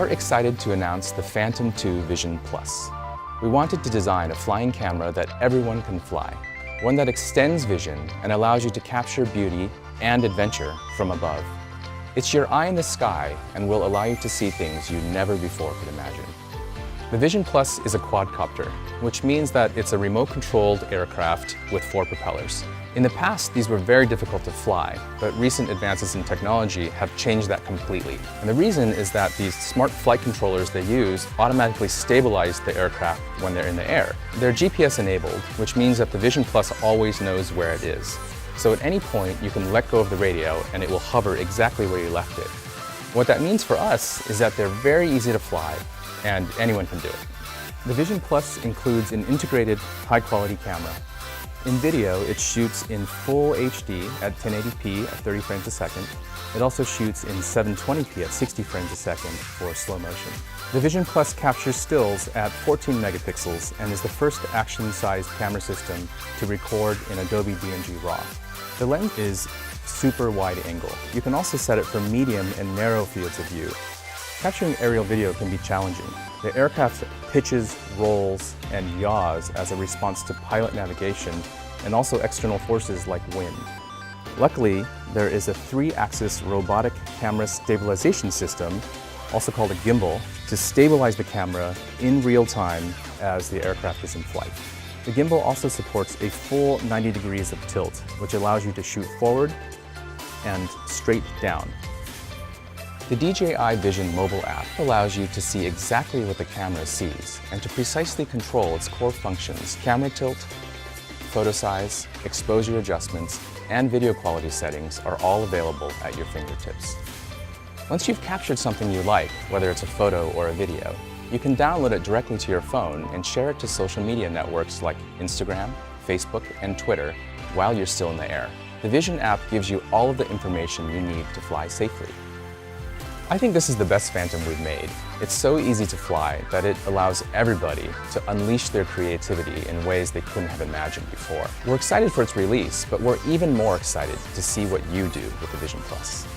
are excited to announce the Phantom 2 Vision Plus. We wanted to design a flying camera that everyone can fly, one that extends vision and allows you to capture beauty and adventure from above. It's your eye in the sky and will allow you to see things you never before could imagine. The Vision Plus is a quadcopter, which means that it's a remote-controlled aircraft with 4 propellers. In the past, these were very difficult to fly, but recent advances in technology have changed that completely. And the reason is that these smart flight controllers they use automatically stabilize the aircraft when they're in the air. They're GPS enabled, which means that the Vision Plus always knows where it is. So at any point, you can let go of the radio and it will hover exactly where you left it. What that means for us is that they're very easy to fly, and anyone can do it. The Vision Plus includes an integrated high-quality camera. In video, it shoots in full HD at 1080p at 30 frames a second. It also shoots in 720p at 60 frames a second for slow motion. The Vision Plus captures stills at 14 megapixels and is the first action-sized camera system to record in Adobe DNG RAW. The lens is super wide angle. You can also set it for medium and narrow fields of view. Capturing aerial video can be challenging. The aircraft pitches, rolls, and yaws as a response to pilot navigation and also external forces like wind. Luckily, there is a 3-axis robotic camera stabilization system, also called a gimbal, to stabilize the camera in real time as the aircraft is in flight. The gimbal also supports a full 90 degrees of tilt, which allows you to shoot forward and straight down. The DJI Vision mobile app allows you to see exactly what the camera sees and to precisely control its core functions. Camera tilt, photo size, exposure adjustments, and video quality settings are all available at your fingertips. Once you've captured something you like, whether it's a photo or a video, you can download it directly to your phone and share it to social media networks like Instagram, Facebook, and Twitter while you're still in the air. The Vision app gives you all of the information you need to fly safely. I think this is the best Phantom we've made. It's so easy to fly that it allows everybody to unleash their creativity in ways they couldn't have imagined before. We're excited for its release, but we're even more excited to see what you do with the Vision Plus.